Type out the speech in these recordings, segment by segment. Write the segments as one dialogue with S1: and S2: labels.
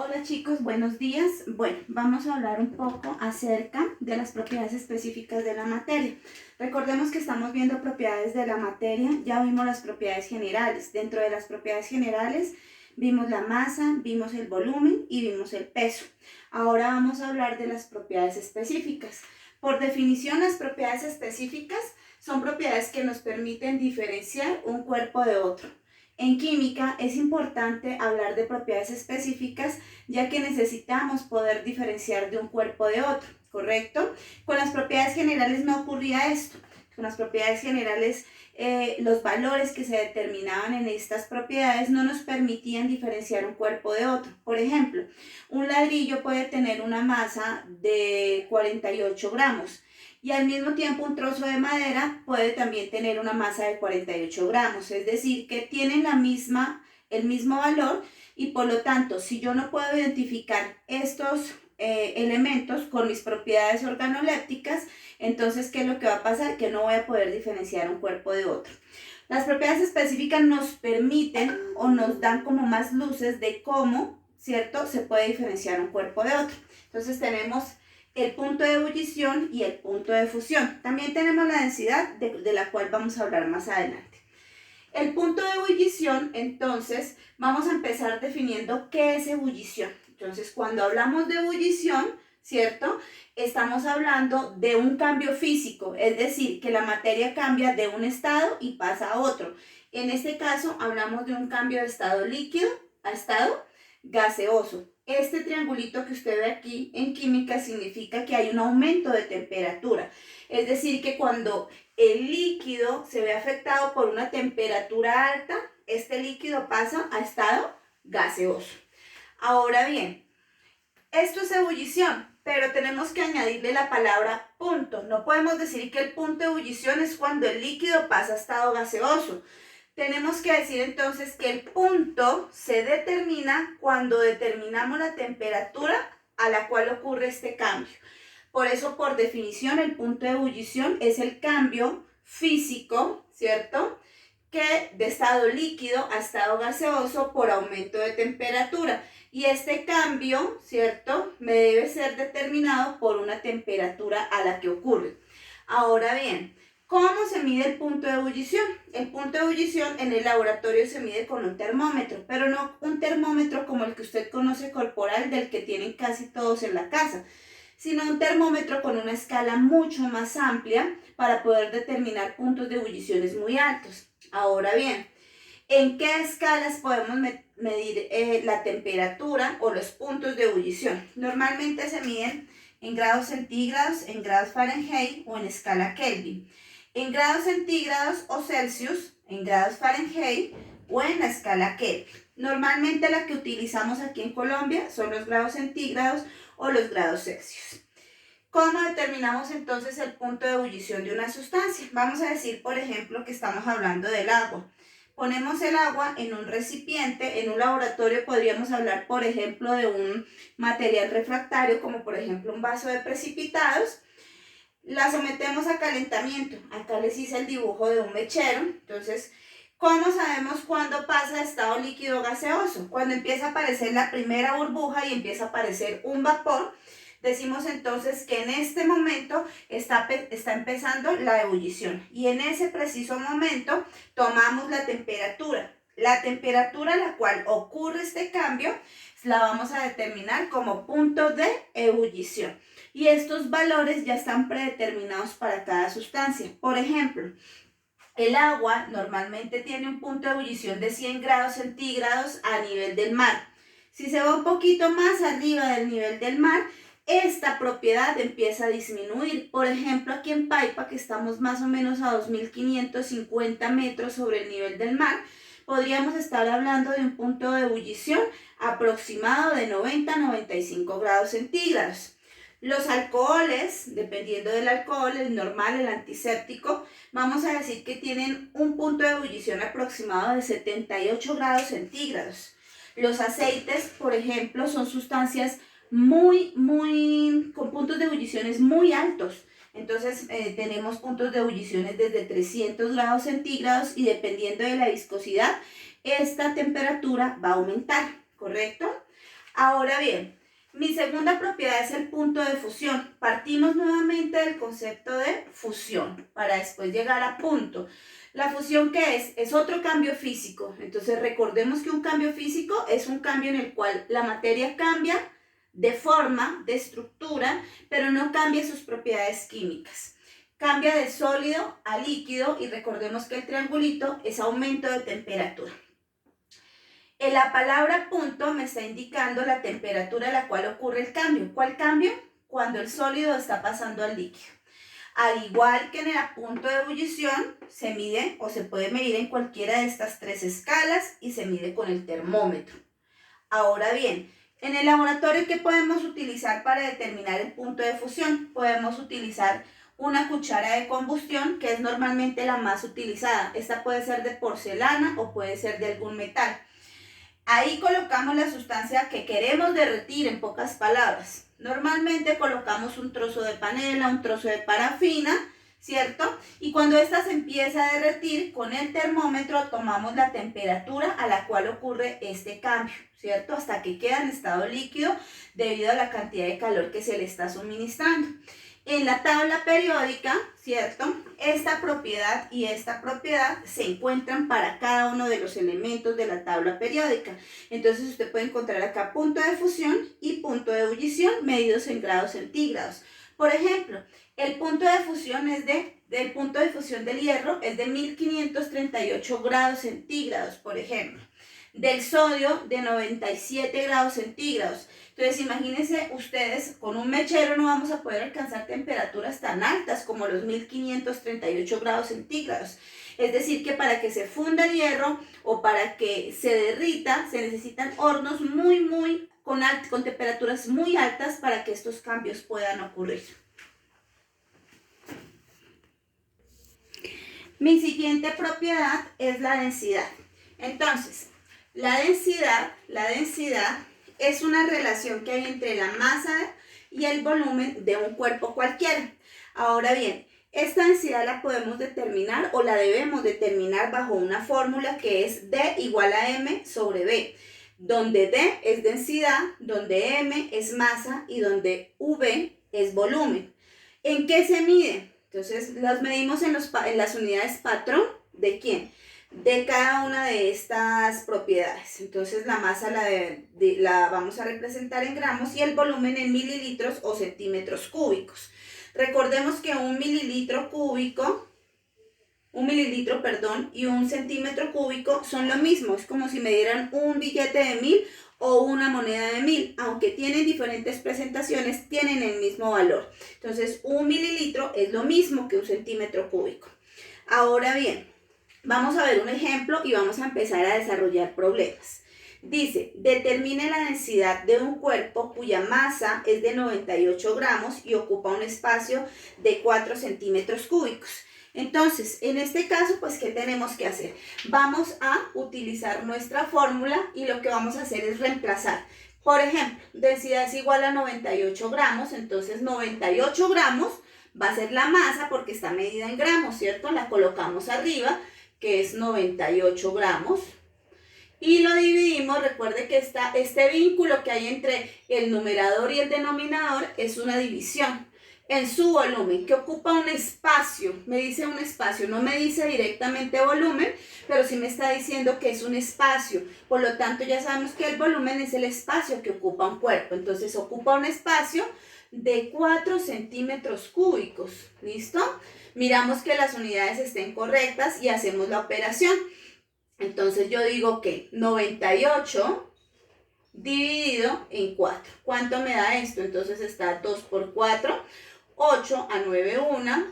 S1: Hola chicos, buenos días. Bueno, vamos a hablar un poco acerca de las propiedades específicas de la materia. Recordemos que estamos viendo propiedades de la materia, ya vimos las propiedades generales. Dentro de las propiedades generales vimos la masa, vimos el volumen y vimos el peso. Ahora vamos a hablar de las propiedades específicas. Por definición, las propiedades específicas son propiedades que nos permiten diferenciar un cuerpo de otro. En química es importante hablar de propiedades específicas ya que necesitamos poder diferenciar de un cuerpo de otro, ¿correcto? Con las propiedades generales no ocurría esto. Con las propiedades generales los valores que se determinaban en estas propiedades no nos permitían diferenciar un cuerpo de otro. Por ejemplo, un ladrillo puede tener una masa de 48 gramos y al mismo tiempo un trozo de madera puede también tener una masa de 48 gramos, es decir, que tienen el mismo valor y por lo tanto, si yo no puedo identificar estos elementos con mis propiedades organolépticas, entonces, ¿qué es lo que va a pasar? Que no voy a poder diferenciar un cuerpo de otro. Las propiedades específicas nos permiten o nos dan como más luces de cómo, ¿cierto?, se puede diferenciar un cuerpo de otro. Entonces tenemos el punto de ebullición y el punto de fusión. También tenemos la densidad de la cual vamos a hablar más adelante. El punto de ebullición, entonces, vamos a empezar definiendo qué es ebullición. Entonces, cuando hablamos de ebullición, ¿cierto? Estamos hablando de un cambio físico, es decir, que la materia cambia de un estado y pasa a otro. En este caso, hablamos de un cambio de estado líquido a estado gaseoso. Este triangulito que usted ve aquí en química significa que hay un aumento de temperatura. Es decir, que cuando el líquido se ve afectado por una temperatura alta, este líquido pasa a estado gaseoso. Ahora bien, esto es ebullición, pero tenemos que añadirle la palabra punto. No podemos decir que el punto de ebullición es cuando el líquido pasa a estado gaseoso. Tenemos que decir entonces que el punto se determina cuando determinamos la temperatura a la cual ocurre este cambio. Por eso, por definición, el punto de ebullición es el cambio físico, ¿cierto?, que de estado líquido a estado gaseoso por aumento de temperatura. Y este cambio, ¿cierto?, me debe ser determinado por una temperatura a la que ocurre. Ahora bien, ¿cómo se mide el punto de ebullición? El punto de ebullición en el laboratorio se mide con un termómetro, pero no un termómetro como el que usted conoce corporal, del que tienen casi todos en la casa, sino un termómetro con una escala mucho más amplia para poder determinar puntos de ebulliciones muy altos. Ahora bien, ¿en qué escalas podemos medir la temperatura o los puntos de ebullición? Normalmente se miden en grados centígrados, en grados Fahrenheit o en escala Kelvin. En grados centígrados o Celsius, en grados Fahrenheit o en la escala Kelvin. Normalmente la que utilizamos aquí en Colombia son los grados centígrados o los grados Celsius. ¿Cómo determinamos entonces el punto de ebullición de una sustancia? Vamos a decir, por ejemplo, que estamos hablando del agua. Ponemos el agua en un recipiente. En un laboratorio podríamos hablar, por ejemplo, de un material refractario, como por ejemplo un vaso de precipitados. La sometemos a calentamiento. Acá les hice el dibujo de un mechero. Entonces, ¿cómo sabemos cuándo pasa de estado líquido gaseoso? Cuando empieza a aparecer la primera burbuja y empieza a aparecer un vapor, decimos entonces que en este momento está empezando la ebullición. Y en ese preciso momento tomamos la temperatura. La temperatura a la cual ocurre este cambio la vamos a determinar como punto de ebullición. Y estos valores ya están predeterminados para cada sustancia. Por ejemplo, el agua normalmente tiene un punto de ebullición de 100 grados centígrados a nivel del mar. Si se va un poquito más arriba del nivel del mar, esta propiedad empieza a disminuir. Por ejemplo, aquí en Paipa, que estamos más o menos a 2.550 metros sobre el nivel del mar, podríamos estar hablando de un punto de ebullición aproximado de 90 a 95 grados centígrados. Los alcoholes, dependiendo del alcohol, el normal, el antiséptico, vamos a decir que tienen un punto de ebullición aproximado de 78 grados centígrados. Los aceites, por ejemplo, son sustancias con puntos de ebulliciones muy altos. Entonces tenemos puntos de ebulliciones desde 300 grados centígrados y dependiendo de la viscosidad, esta temperatura va a aumentar, ¿correcto? Ahora bien, mi segunda propiedad es el punto de fusión. Partimos nuevamente del concepto de fusión para después llegar a punto. ¿La fusión qué es? Es otro cambio físico. Entonces recordemos que un cambio físico es un cambio en el cual la materia cambia de forma, de estructura, pero no cambia sus propiedades químicas. Cambia de sólido a líquido y recordemos que el triangulito es aumento de temperatura. En la palabra punto me está indicando la temperatura a la cual ocurre el cambio. ¿Cuál cambio? Cuando el sólido está pasando al líquido. Al igual que en el punto de ebullición, se mide o se puede medir en cualquiera de estas tres escalas y se mide con el termómetro. Ahora bien, en el laboratorio, ¿qué podemos utilizar para determinar el punto de fusión? Podemos utilizar una cuchara de combustión, que es normalmente la más utilizada. Esta puede ser de porcelana o puede ser de algún metal. Ahí colocamos la sustancia que queremos derretir, en pocas palabras. Normalmente colocamos un trozo de panela, un trozo de parafina, ¿cierto? Y cuando esta se empieza a derretir, con el termómetro tomamos la temperatura a la cual ocurre este cambio, ¿cierto? Hasta que queda en estado líquido debido a la cantidad de calor que se le está suministrando. En la tabla periódica, ¿cierto? Esta propiedad y esta propiedad se encuentran para cada uno de los elementos de la tabla periódica. Entonces usted puede encontrar acá punto de fusión y punto de ebullición medidos en grados centígrados. Por ejemplo, el punto de fusión del punto de fusión del hierro es de 1538 grados centígrados, por ejemplo. Del sodio de 97 grados centígrados. Entonces imagínense ustedes, con un mechero no vamos a poder alcanzar temperaturas tan altas como los 1538 grados centígrados. Es decir, que para que se funda el hierro o para que se derrita, se necesitan hornos con temperaturas muy altas para que estos cambios puedan ocurrir. Mi siguiente propiedad es la densidad. Entonces, la densidad es una relación que hay entre la masa y el volumen de un cuerpo cualquiera. Ahora bien, esta densidad la podemos determinar o la debemos determinar bajo una fórmula que es D igual a M sobre B, donde D es densidad, donde M es masa y donde V es volumen. ¿En qué se mide? Entonces, las medimos en las unidades patrón, ¿de quién? De cada una de estas propiedades. Entonces la masa la vamos a representar en gramos y el volumen en mililitros o centímetros cúbicos. Recordemos que un mililitro y un centímetro cúbico son lo mismo. Es como si me dieran un billete de 1000 o una moneda de 1000. Aunque tienen diferentes presentaciones, tienen el mismo valor. Entonces un mililitro es lo mismo que un centímetro cúbico. Ahora bien, vamos a ver un ejemplo y vamos a empezar a desarrollar problemas. Dice, determine la densidad de un cuerpo cuya masa es de 98 gramos y ocupa un espacio de 4 centímetros cúbicos. Entonces, en este caso, pues, ¿qué tenemos que hacer? Vamos a utilizar nuestra fórmula y lo que vamos a hacer es reemplazar. Por ejemplo, densidad es igual a 98 gramos, entonces 98 gramos va a ser la masa porque está medida en gramos, ¿cierto? La colocamos arriba, que es 98 gramos, y lo dividimos. Recuerde que este vínculo que hay entre el numerador y el denominador es una división en su volumen, que ocupa un espacio. Me dice un espacio, no me dice directamente volumen, pero sí me está diciendo que es un espacio. Por lo tanto, ya sabemos que el volumen es el espacio que ocupa un cuerpo. Entonces, ocupa un espacio de 4 centímetros cúbicos. ¿Listo? Miramos que las unidades estén correctas y hacemos la operación. Entonces yo digo que 98 dividido en 4. ¿Cuánto me da esto? Entonces está 2 por 4, 8 a 9, 1.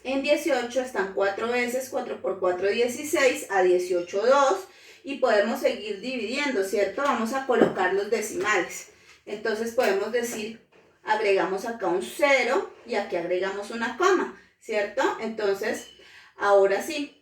S1: En 18 están 4 veces, 4 por 4, 16, a 18, 2. Y podemos seguir dividiendo, ¿cierto? Vamos a colocar los decimales. Entonces podemos decir, agregamos acá un 0 y aquí agregamos una coma, ¿cierto? Entonces, ahora sí,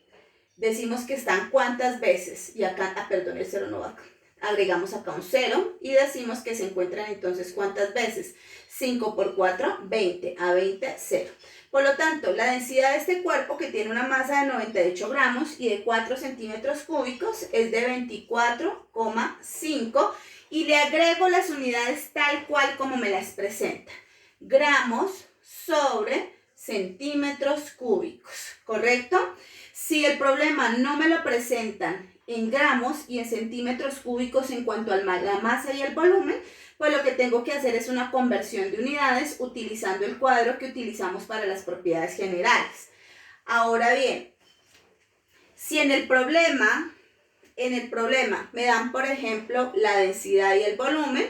S1: decimos que están cuántas veces, y acá, perdón, el 0 no va acá. Agregamos acá un 0 y decimos que se encuentran entonces cuántas veces. 5 por 4, 20, a 20, 0. Por lo tanto, la densidad de este cuerpo, que tiene una masa de 98 gramos y de 4 centímetros cúbicos, es de 24,5 y le agrego las unidades tal cual como me las presenta. Gramos sobre centímetros cúbicos, ¿correcto? Si el problema no me lo presentan en gramos y en centímetros cúbicos en cuanto a la masa y el volumen, pues lo que tengo que hacer es una conversión de unidades utilizando el cuadro que utilizamos para las propiedades generales. Ahora bien, si en el problema me dan, por ejemplo, la densidad y el volumen,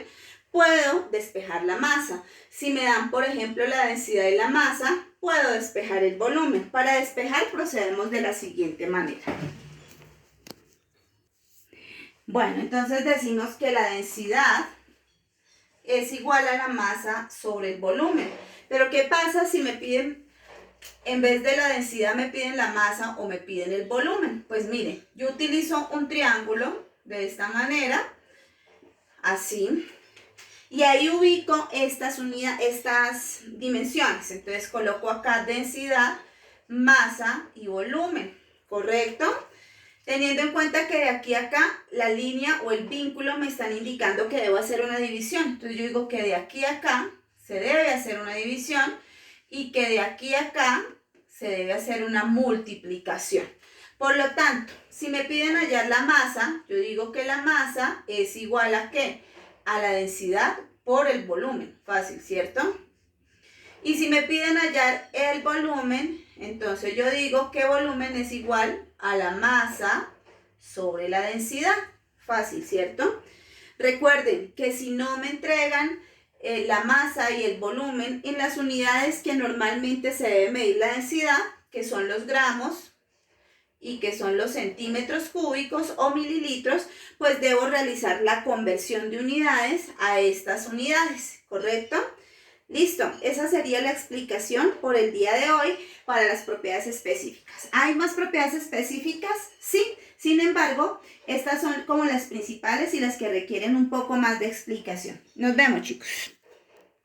S1: puedo despejar la masa. Si me dan, por ejemplo, la densidad y la masa, puedo despejar el volumen. Para despejar procedemos de la siguiente manera. Bueno, entonces decimos que la densidad es igual a la masa sobre el volumen. Pero ¿qué pasa si me piden, en vez de la densidad me piden la masa o me piden el volumen? Pues miren, yo utilizo un triángulo de esta manera, así, y ahí ubico estas dimensiones. Entonces coloco acá densidad, masa y volumen, ¿correcto? Teniendo en cuenta que de aquí a acá la línea o el vínculo me están indicando que debo hacer una división. Entonces yo digo que de aquí a acá se debe hacer una división y que de aquí a acá se debe hacer una multiplicación. Por lo tanto, si me piden hallar la masa, yo digo que la masa es igual a ¿qué? A la densidad por el volumen. Fácil, ¿cierto? Y si me piden hallar el volumen, entonces yo digo que volumen es igual a la masa sobre la densidad. Fácil, ¿cierto? Recuerden que si no me entregan la masa y el volumen en las unidades que normalmente se debe medir la densidad, que son los gramos y que son los centímetros cúbicos o mililitros, pues debo realizar la conversión de unidades a estas unidades, ¿correcto? Listo, esa sería la explicación por el día de hoy para las propiedades específicas. ¿Hay más propiedades específicas? Sí, sin embargo, estas son como las principales y las que requieren un poco más de explicación. Nos vemos, chicos.